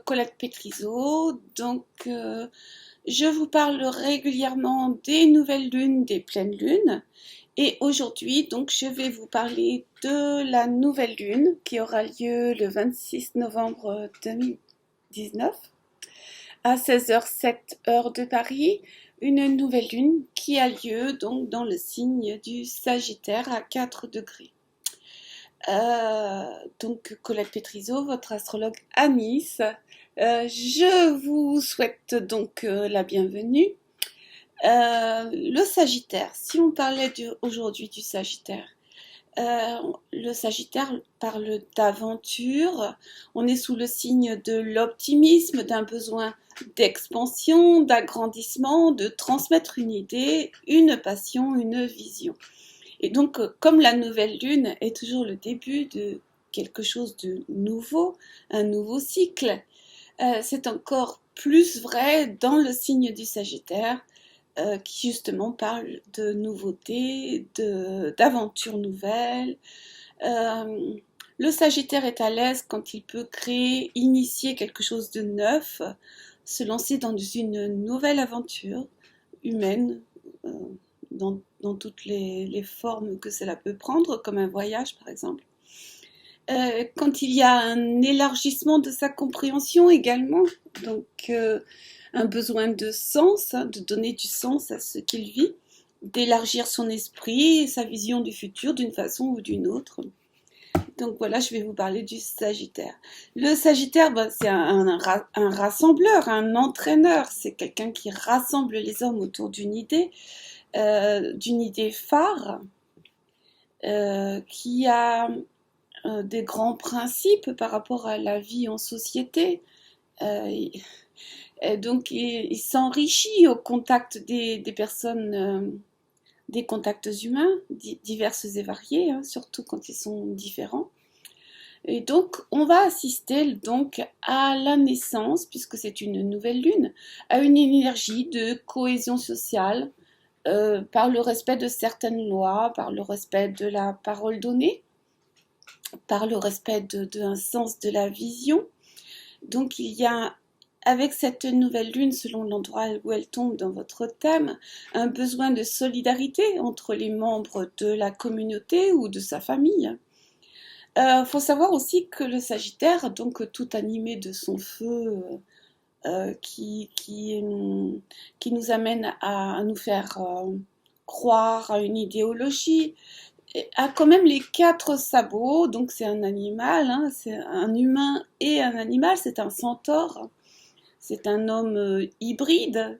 Colette Pétriseau. Je vous parle régulièrement des nouvelles lunes, des pleines lunes. Et aujourd'hui, je vais vous parler de la nouvelle lune qui aura lieu le 26 novembre 2019 à 16h07 heure de Paris. Une nouvelle lune qui a lieu donc dans le signe du Sagittaire à 4 degrés. Colette Pétriseau, votre astrologue à Nice. Je vous souhaite la bienvenue. Le Sagittaire, si on parlait aujourd'hui du Sagittaire, le Sagittaire parle d'aventure. On est sous le signe de l'optimisme, d'un besoin d'expansion, d'agrandissement, de transmettre une idée, une passion, une vision. Et donc, comme la nouvelle lune est toujours le début de quelque chose de nouveau, un nouveau cycle, c'est encore plus vrai dans le signe du Sagittaire, qui justement parle de nouveautés, d'aventures nouvelles. Le Sagittaire est à l'aise quand il peut créer, initier quelque chose de neuf, se lancer dans une nouvelle aventure humaine, dans toutes les formes que cela peut prendre, comme un voyage par exemple. Quand il y a un élargissement de sa compréhension également, un besoin de sens, de donner du sens à ce qu'il vit, d'élargir son esprit, sa vision du futur d'une façon ou d'une autre. Donc voilà, je vais vous parler du Sagittaire. Le Sagittaire, c'est un rassembleur, un entraîneur, c'est quelqu'un qui rassemble les hommes autour d'une idée phare, qui a des grands principes par rapport à la vie en société. Donc il s'enrichit au contact des personnes, des contacts humains diverses et variés, surtout quand ils sont différents. Et donc on va assister à la naissance, puisque c'est une nouvelle lune, à une énergie de cohésion sociale, par le respect de certaines lois, par le respect de la parole donnée, par le respect d'un sens de la vision. Donc il y a, avec cette nouvelle lune, selon l'endroit où elle tombe dans votre thème, un besoin de solidarité entre les membres de la communauté ou de sa famille. Faut savoir aussi que le Sagittaire, tout animé de son feu, qui nous amène à nous faire croire à une idéologie, a quand même les 4 sabots. Donc c'est un animal, c'est un humain et un animal, c'est un centaure, c'est un homme hybride,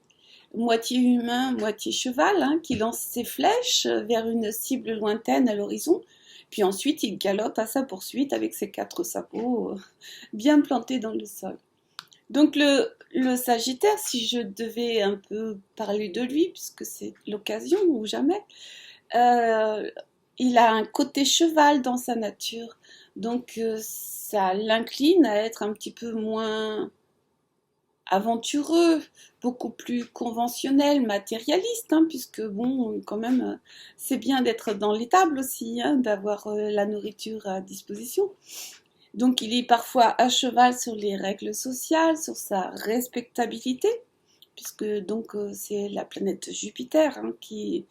moitié humain, moitié cheval, qui lance ses flèches vers une cible lointaine à l'horizon, puis ensuite il galope à sa poursuite avec ses 4 sabots bien plantés dans le sol. Donc le Sagittaire, si je devais un peu parler de lui, puisque c'est l'occasion ou jamais, il a un côté cheval dans sa nature, donc ça l'incline à être un petit peu moins aventureux, beaucoup plus conventionnel, matérialiste, puisque bon, quand même, c'est bien d'être dans l'étable aussi, d'avoir la nourriture à disposition. Donc il est parfois à cheval sur les règles sociales, sur sa respectabilité, puisque c'est la planète Jupiter qui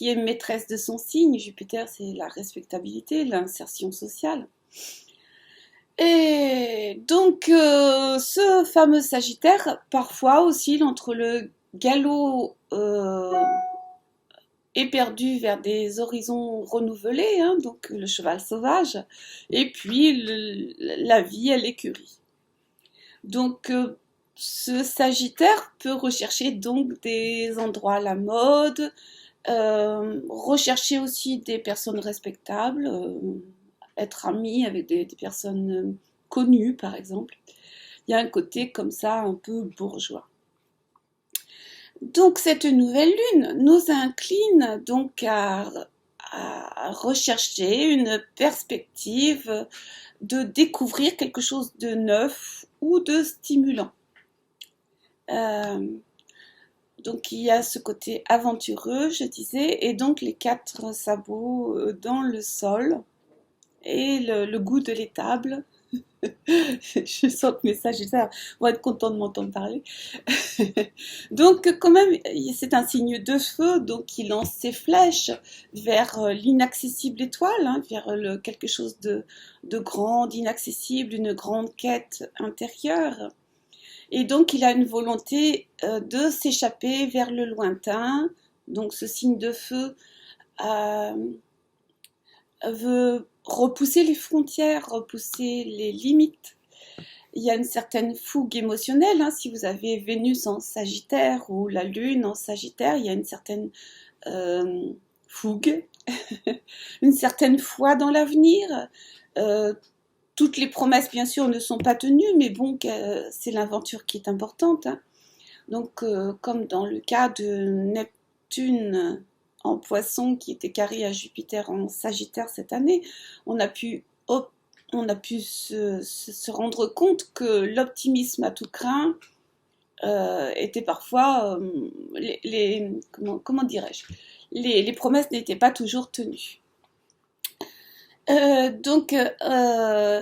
est maîtresse de son signe. Jupiter, c'est la respectabilité, l'insertion sociale. Et donc ce fameux Sagittaire parfois oscille entre le galop éperdu vers des horizons renouvelés, donc le cheval sauvage, et puis la vie à l'écurie. Donc ce Sagittaire peut rechercher donc des endroits à la mode, rechercher aussi des personnes respectables, être ami avec des personnes connues par exemple. Il y a un côté comme ça un peu bourgeois. Donc cette nouvelle lune nous incline donc à rechercher une perspective de découvrir quelque chose de neuf ou de stimulant. Donc il y a ce côté aventureux, je disais, et donc les 4 sabots dans le sol et le goût de l'étable. Je sens que mes sagittaires vont être contents de m'entendre parler. Donc, quand même, c'est un signe de feu, donc il lance ses flèches vers l'inaccessible étoile, hein, vers quelque chose de grand, d'inaccessible, une grande quête intérieure. Et donc, il a une volonté de s'échapper vers le lointain. Donc, ce signe de feu euh, veut repousser les frontières, repousser les limites. Il y a une certaine fougue émotionnelle, hein. Si vous avez Vénus en Sagittaire ou la Lune en Sagittaire, il y a une certaine euh, fougue, une certaine foi dans l'avenir. Euh, Toutes les promesses, bien sûr, ne sont pas tenues, mais bon, c'est l'aventure qui est importante, hein. Donc, comme dans le cas de Neptune en Poisson, qui était carré à Jupiter en Sagittaire cette année, on a pu, se rendre compte que l'optimisme à tout craint était parfois, comment dirais-je, les promesses n'étaient pas toujours tenues. Donc,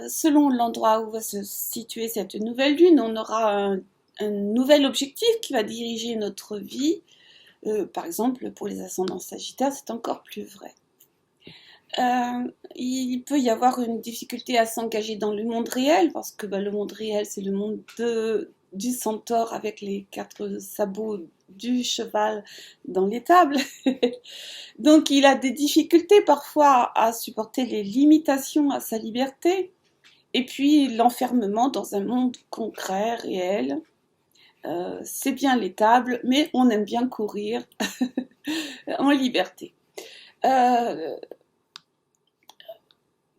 selon l'endroit où va se situer cette nouvelle lune, on aura un nouvel objectif qui va diriger notre vie. Par exemple, pour les ascendants sagittaires, c'est encore plus vrai. Il peut y avoir une difficulté à s'engager dans le monde réel, parce que le monde réel, c'est le monde du centaure avec les 4 sabots du cheval dans l'étable. Donc il a des difficultés parfois à supporter les limitations à sa liberté, et puis l'enfermement dans un monde concret, réel. C'est bien l'étable, mais on aime bien courir en liberté. Euh,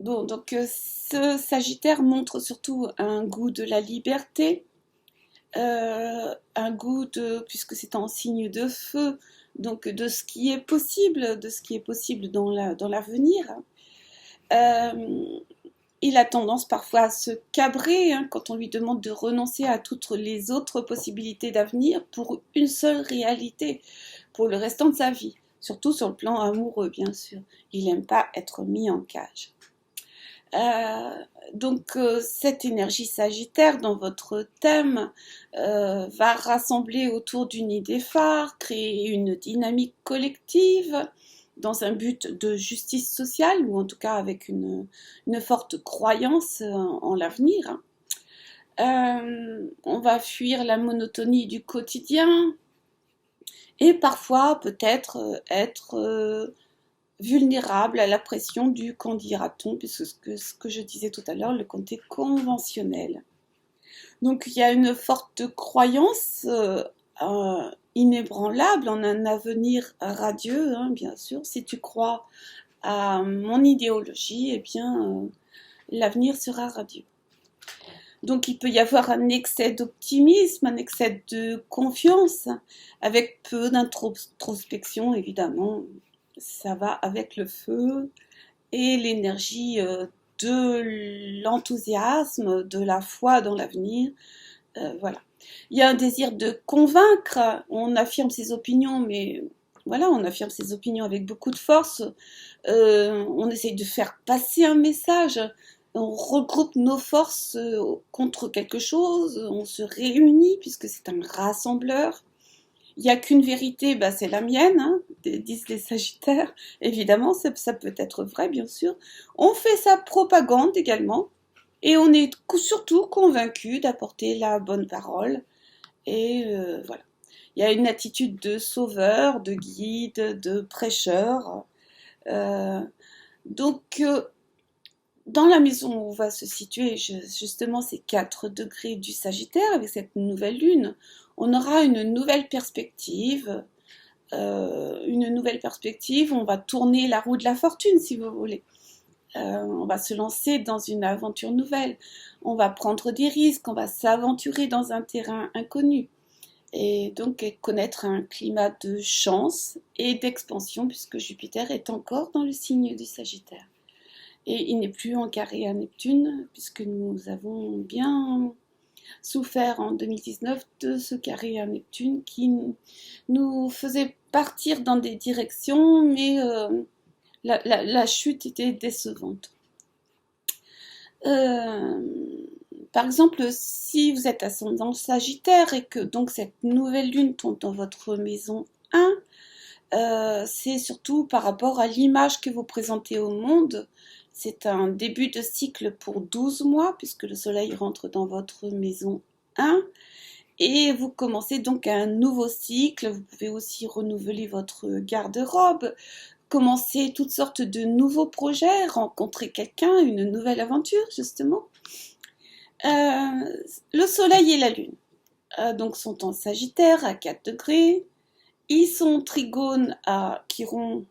Bon, donc ce Sagittaire montre surtout un goût de la liberté, un goût puisque c'est en signe de feu, donc de ce qui est possible, dans l'avenir. Il a tendance parfois à se cabrer, hein, quand on lui demande de renoncer à toutes les autres possibilités d'avenir pour une seule réalité, pour le restant de sa vie, surtout sur le plan amoureux, bien sûr. Il n'aime pas être mis en cage. Euh, donc cette énergie sagittaire dans votre thème va rassembler autour d'une idée phare, créer une dynamique collective dans un but de justice sociale, ou en tout cas avec une forte croyance en l'avenir. On va fuir la monotonie du quotidien et parfois peut-être être vulnérable à la pression du qu'en dira-t-on, puisque ce que je disais tout à l'heure, le côté conventionnel. Donc il y a une forte croyance inébranlable en un avenir radieux, hein, bien sûr. Si tu crois à mon idéologie, eh bien l'avenir sera radieux. Donc il peut y avoir un excès d'optimisme, un excès de confiance, avec peu d'introspection, évidemment. Ça va avec le feu et l'énergie de l'enthousiasme, de la foi dans l'avenir. Voilà. Il y a un désir de convaincre, on affirme ses opinions, mais voilà, on affirme ses opinions avec beaucoup de force. On essaye de faire passer un message, on regroupe nos forces contre quelque chose, on se réunit puisque c'est un rassembleur. Il n'y a qu'une vérité, c'est la mienne, hein, disent les Sagittaires. Évidemment, ça peut être vrai, bien sûr. On fait sa propagande également, et on est surtout convaincu d'apporter la bonne parole. Et voilà. Il y a une attitude de sauveur, de guide, de prêcheur. Euh, donc, dans la maison où va se situer justement ces 4 degrés du Sagittaire, avec cette nouvelle lune, on aura une nouvelle perspective. On va tourner la roue de la fortune, si vous voulez. On va se lancer dans une aventure nouvelle. On va prendre des risques, on va s'aventurer dans un terrain inconnu. Et donc connaître un climat de chance et d'expansion, puisque Jupiter est encore dans le signe du Sagittaire. Et il n'est plus en carré à Neptune, puisque nous avons bien souffert en 2019 de ce carré à Neptune qui nous faisait partir dans des directions, mais la chute était décevante. Par exemple, si vous êtes ascendant Sagittaire et que donc cette nouvelle lune tombe dans votre maison 1, c'est surtout par rapport à l'image que vous présentez au monde. C'est un début de cycle pour 12 mois, puisque le soleil rentre dans votre maison 1. Et vous commencez donc un nouveau cycle. Vous pouvez aussi renouveler votre garde-robe, commencer toutes sortes de nouveaux projets, rencontrer quelqu'un, une nouvelle aventure, justement. Le soleil et la lune donc sont en Sagittaire à 4 degrés. Ils sont trigones à Chiron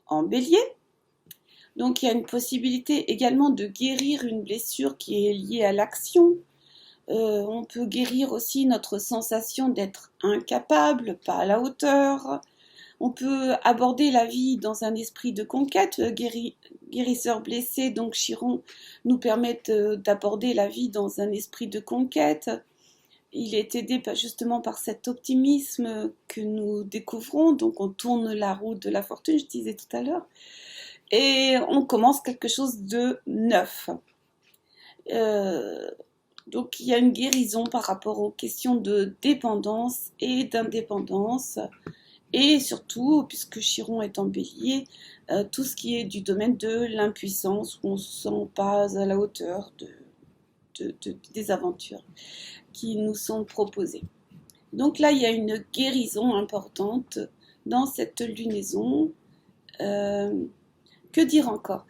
en Bélier. Donc il y a une possibilité également de guérir une blessure qui est liée à l'action. On peut guérir aussi notre sensation d'être incapable, pas à la hauteur. On peut aborder la vie dans un esprit de conquête. Guérisseur blessé, donc Chiron, nous permet d'aborder la vie dans un esprit de conquête. Il est aidé justement par cet optimisme que nous découvrons. Donc on tourne la roue de la fortune, je disais tout à l'heure. Et on commence quelque chose de neuf. Donc il y a une guérison par rapport aux questions de dépendance et d'indépendance. Et surtout, puisque Chiron est en Bélier, tout ce qui est du domaine de l'impuissance, où on ne se sent pas à la hauteur des aventures qui nous sont proposées. Donc là, il y a une guérison importante dans cette lunaison. Que dire encore?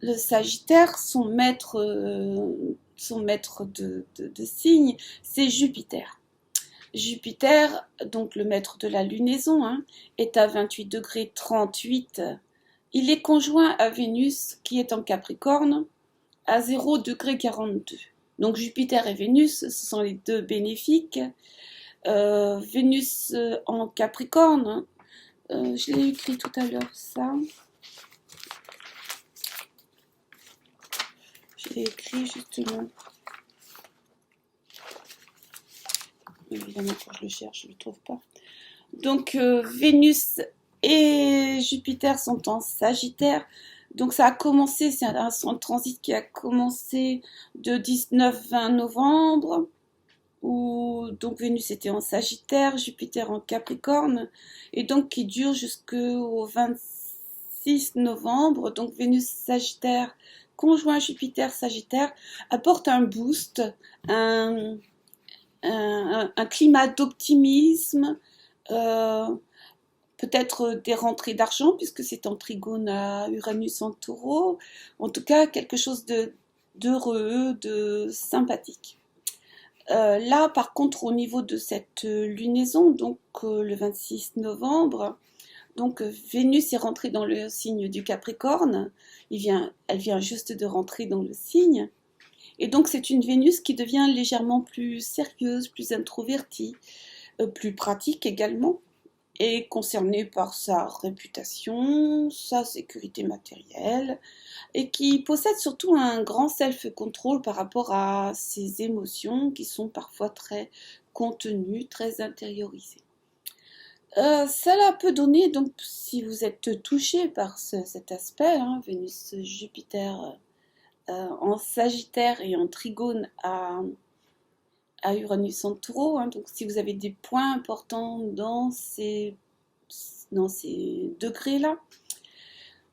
Le Sagittaire, son maître de signe, c'est Jupiter. Jupiter, donc le maître de la lunaison, est à 28 degrés 38. Il est conjoint à Vénus qui est en Capricorne à 0 degré 42. Donc Jupiter et Vénus, ce sont les deux bénéfiques. Vénus en Capricorne, je l'ai écrit tout à l'heure ça. Je l'ai écrit justement. Évidemment, quand je le cherche, je ne le trouve pas. Donc, Vénus et Jupiter sont en Sagittaire. Donc, ça a commencé, c'est un transit qui a commencé de 19-20 novembre, où donc Vénus était en Sagittaire, Jupiter en Capricorne, et donc qui dure jusqu'au 26 novembre. Donc, Vénus Sagittaire, conjoint Jupiter Sagittaire, apporte un boost, un climat d'optimisme, peut-être des rentrées d'argent puisque c'est en trigone à Uranus en Taureau, en tout cas quelque chose d'heureux, de sympathique. Là par contre au niveau de cette lunaison, donc le 26 novembre, donc Vénus est rentrée dans le signe du Capricorne, elle vient juste de rentrer dans le signe. Et donc c'est une Vénus qui devient légèrement plus sérieuse, plus introvertie, plus pratique également, et concernée par sa réputation, sa sécurité matérielle, et qui possède surtout un grand self-control par rapport à ses émotions qui sont parfois très contenues, très intériorisées. Cela peut donner, donc si vous êtes touché par cet aspect, Vénus-Jupiter en Sagittaire et en trigone à Uranus en Taureau, donc si vous avez des points importants dans ces degrés-là,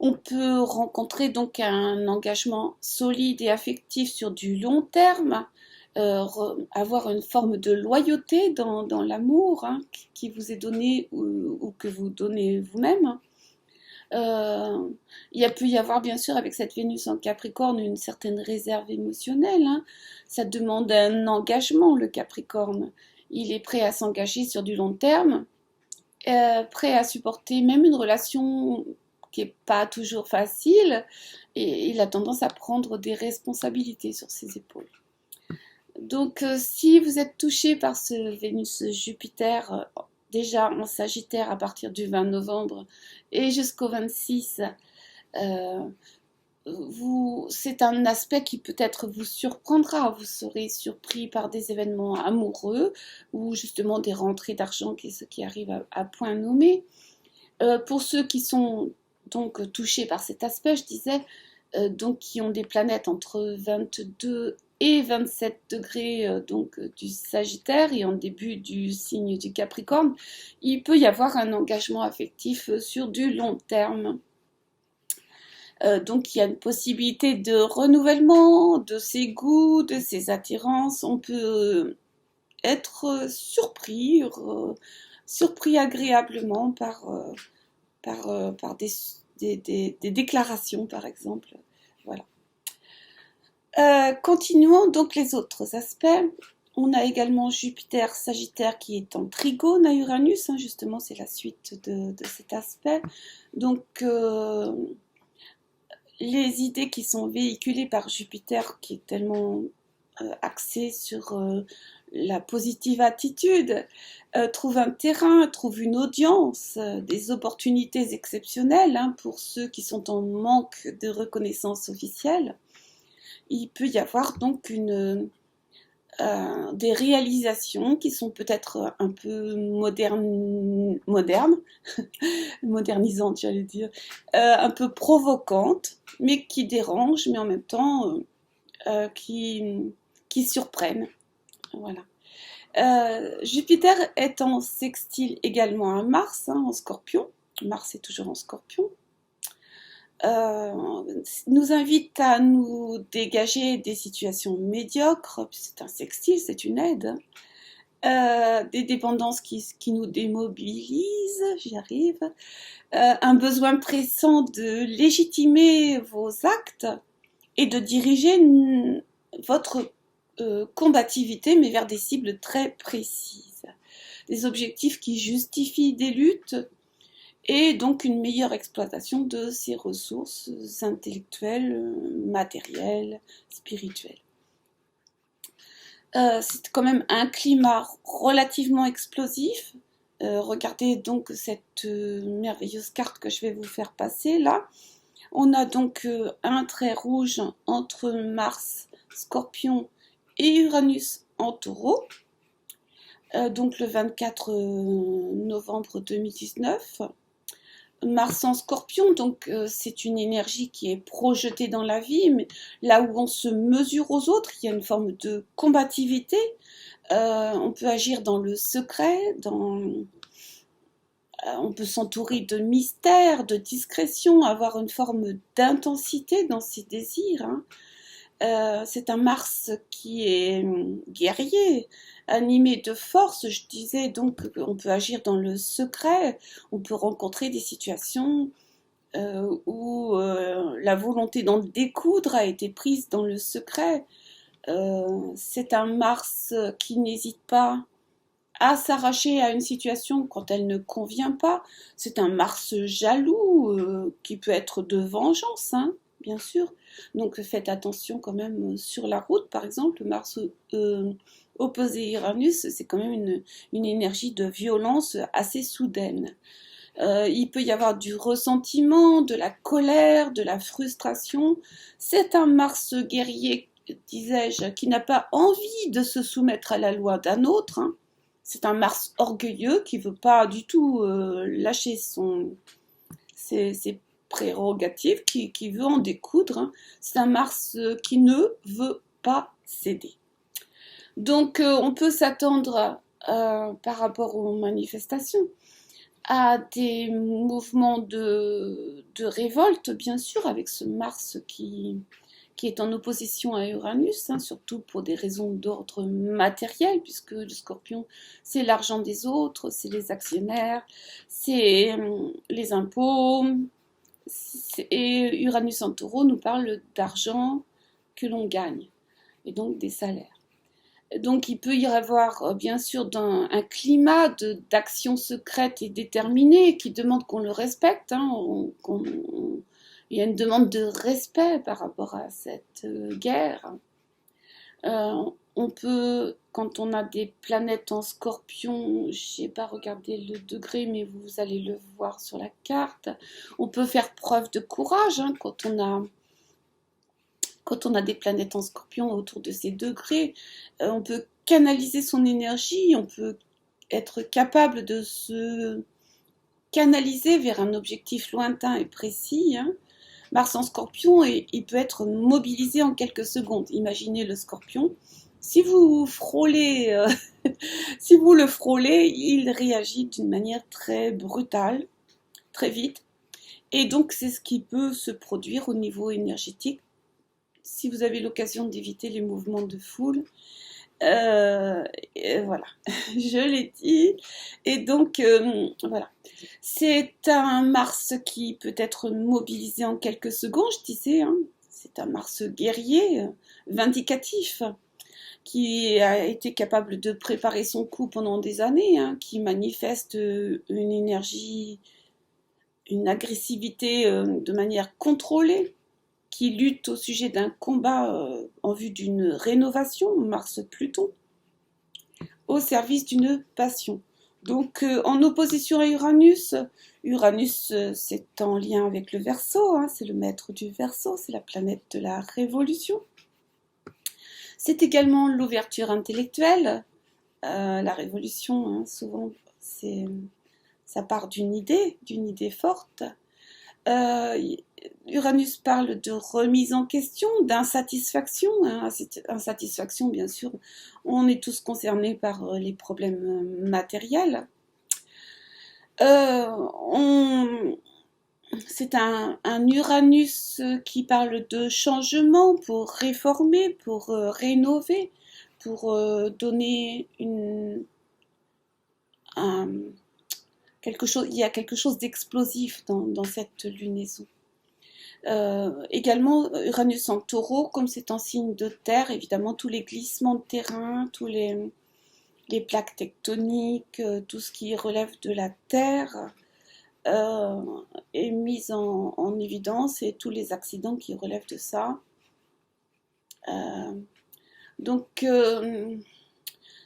on peut rencontrer donc un engagement solide et affectif sur du long terme, avoir une forme de loyauté dans l'amour qui vous est donné ou que vous donnez vous-même. Il peut y avoir bien sûr avec cette Vénus en Capricorne une certaine réserve émotionnelle. Ça demande un engagement, le Capricorne. Il est prêt à s'engager sur du long terme, prêt à supporter même une relation qui n'est pas toujours facile, et il a tendance à prendre des responsabilités sur ses épaules. Donc si vous êtes touché par ce Vénus-Jupiter déjà en Sagittaire à partir du 20 novembre et jusqu'au 26, c'est un aspect qui peut-être vous surprendra. Vous serez surpris par des événements amoureux ou justement des rentrées d'argent qui arrivent à point nommé. Pour ceux qui sont donc touchés par cet aspect, je disais, donc qui ont des planètes entre 22 et 27 degrés donc du Sagittaire et en début du signe du Capricorne, il peut y avoir un engagement affectif sur du long terme. Donc il y a une possibilité de renouvellement de ses goûts, de ses attirances. On peut être surpris, surpris agréablement par des déclarations, par exemple. Voilà. Continuons donc les autres aspects. On a également Jupiter Sagittaire qui est en trigone à Uranus, hein, justement c'est la suite de cet aspect. Donc les idées qui sont véhiculées par Jupiter, qui est tellement axé sur la positive attitude, trouve un terrain, trouve une audience, des opportunités exceptionnelles hein, pour ceux qui sont en manque de reconnaissance officielle. Il peut y avoir donc des réalisations qui sont peut-être un peu modernisantes, j'allais dire, un peu provocantes, mais qui dérangent, mais en même temps qui surprennent. Voilà. Jupiter est en sextile également à Mars, hein, en Scorpion. Mars est toujours en Scorpion. Nous invite à nous dégager des situations médiocres, c'est un sextile, c'est une aide, des dépendances qui nous démobilisent, j'y arrive, un besoin pressant de légitimer vos actes et de diriger votre combativité, mais vers des cibles très précises, des objectifs qui justifient des luttes, et donc une meilleure exploitation de ses ressources intellectuelles, matérielles, spirituelles. C'est quand même un climat relativement explosif. Regardez donc cette merveilleuse carte que je vais vous faire passer là. On a donc un trait rouge entre Mars, Scorpion et Uranus en Taureau. Donc le 24 novembre 2019. Mars en Scorpion, donc c'est une énergie qui est projetée dans la vie, mais là où on se mesure aux autres, il y a une forme de combativité. On peut agir dans le secret, on peut s'entourer de mystère, de discrétion, avoir une forme d'intensité dans ses désirs. Hein. C'est un Mars qui est guerrier, animé de force, je disais, donc on peut agir dans le secret, on peut rencontrer des situations où la volonté d'en découdre a été prise dans le secret. C'est un Mars qui n'hésite pas à s'arracher à une situation quand elle ne convient pas. C'est un Mars jaloux qui peut être de vengeance, hein, bien sûr. Donc faites attention quand même sur la route, par exemple, Mars opposé Uranus, c'est quand même une énergie de violence assez soudaine. Il peut y avoir du ressentiment, de la colère, de la frustration. C'est un Mars guerrier, disais-je, qui n'a pas envie de se soumettre à la loi d'un autre. Hein. C'est un Mars orgueilleux qui ne veut pas du tout lâcher ses prérogatives, qui veut en découdre. Hein. C'est un Mars qui ne veut pas céder. Donc on peut s'attendre par rapport aux manifestations à des mouvements de révolte, bien sûr, avec ce Mars qui est en opposition à Uranus, hein, surtout pour des raisons d'ordre matériel, puisque le Scorpion, c'est l'argent des autres, c'est les actionnaires, c'est les impôts, et Uranus en Taureau nous parle d'argent que l'on gagne, et donc des salaires. Donc il peut y avoir bien sûr un climat d'action secrète et déterminée qui demande qu'on le respecte. Hein, il y a une demande de respect par rapport à cette guerre. On peut, quand on a des planètes en Scorpion, je n'ai pas regardé le degré, mais vous allez le voir sur la carte, on peut faire preuve de courage hein, quand on a des planètes en Scorpion autour de ces degrés, on peut canaliser son énergie, on peut être capable de se canaliser vers un objectif lointain et précis. Hein. Mars en Scorpion, il peut être mobilisé en quelques secondes. Imaginez le Scorpion. Si vous frôlez, si vous le frôlez, il réagit d'une manière très brutale, très vite. Et donc, c'est ce qui peut se produire au niveau énergétique. Si vous avez l'occasion d'éviter les mouvements de foule, voilà, je l'ai dit. Et donc, voilà. C'est un Mars qui peut être mobilisé en quelques secondes, je disais. Hein. C'est un Mars guerrier, vindicatif, qui a été capable de préparer son coup pendant des années, hein, qui manifeste une énergie, une agressivité de manière contrôlée, qui lutte au sujet d'un combat en vue d'une rénovation, Mars-Pluton, au service d'une passion. Donc en opposition à Uranus, Uranus c'est en lien avec le Verseau, hein, c'est le maître du Verseau, c'est la planète de la révolution. C'est également l'ouverture intellectuelle, la révolution, hein, souvent ça part d'une idée forte. Uranus parle de remise en question, d'insatisfaction. Hein. Insatisfaction, bien sûr, on est tous concernés par les problèmes matériels. C'est un Uranus qui parle de changement pour réformer, pour rénover, pour donner quelque chose. Il y a quelque chose d'explosif dans cette lunaison. Également, Uranus en taureau, comme c'est en signe de terre, évidemment, tous les glissements de terrain, tous les plaques tectoniques, tout ce qui relève de la terre est mis en évidence et tous les accidents qui relèvent de ça. Donc,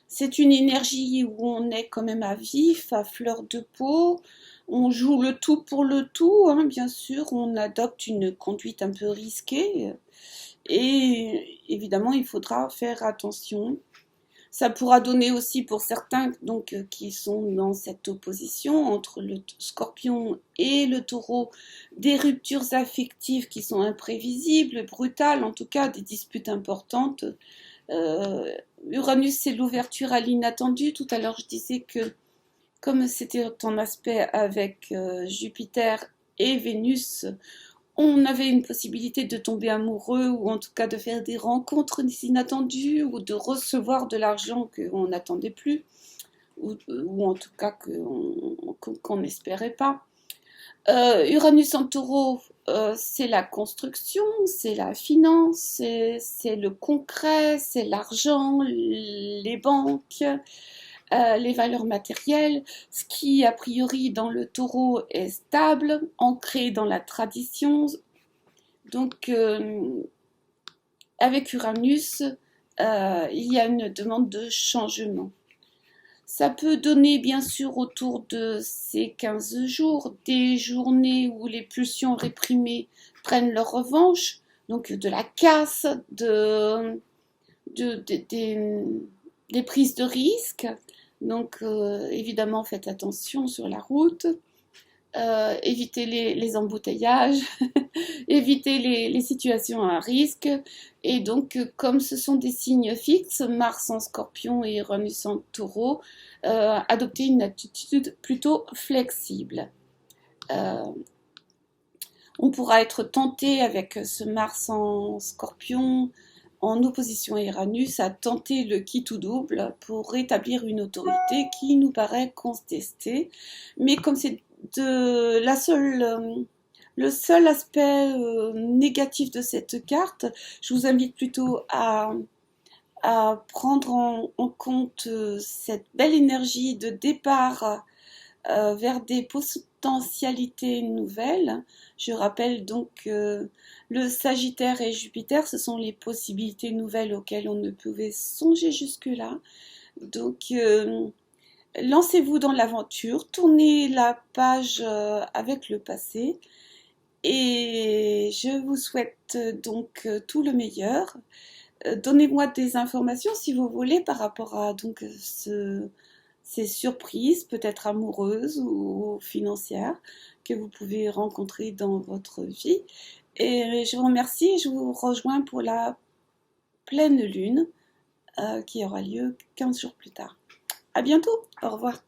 c'est une énergie où on est quand même à vif, à fleur de peau. On joue le tout pour le tout, hein, bien sûr. On adopte une conduite un peu risquée. Et évidemment, il faudra faire attention. Ça pourra donner aussi pour certains donc, qui sont dans cette opposition entre le Scorpion et le Taureau des ruptures affectives qui sont imprévisibles, brutales, en tout cas des disputes importantes. Uranus, c'est l'ouverture à l'inattendu. Tout à l'heure, je disais que comme c'était en aspect avec Jupiter et Vénus, on avait une possibilité de tomber amoureux ou en tout cas de faire des rencontres inattendues ou de recevoir de l'argent qu'on n'attendait plus ou en tout cas qu'on n'espérait pas. Uranus en taureau, c'est la construction, c'est la finance, c'est le concret, c'est l'argent, les banques, les valeurs matérielles, ce qui a priori dans le taureau est stable, ancré dans la tradition. Donc avec Uranus, il y a une demande de changement. Ça peut donner bien sûr autour de ces 15 jours des journées où les pulsions réprimées prennent leur revanche, donc de la casse, des prises de risques. Donc évidemment faites attention sur la route, évitez les embouteillages, évitez les situations à risque. Et donc comme ce sont des signes fixes, Mars en Scorpion et Uranus en Taureau, adoptez une attitude plutôt flexible. On pourra être tenté avec ce Mars en Scorpion en opposition à Uranus à tenter le quitte ou double pour rétablir une autorité qui nous paraît contestée. Mais comme c'est le seul aspect négatif de cette carte, je vous invite plutôt à prendre en compte cette belle énergie de départ vers des potentialités nouvelles. Je rappelle donc que le Sagittaire et Jupiter, ce sont les possibilités nouvelles auxquelles on ne pouvait songer jusque-là. Donc, lancez-vous dans l'aventure, tournez la page avec le passé et je vous souhaite donc tout le meilleur. Donnez-moi des informations si vous voulez par rapport à donc ces surprises, peut-être amoureuses ou financières, que vous pouvez rencontrer dans votre vie. Et je vous remercie et je vous rejoins pour la pleine lune qui aura lieu 15 jours plus tard. À bientôt, au revoir.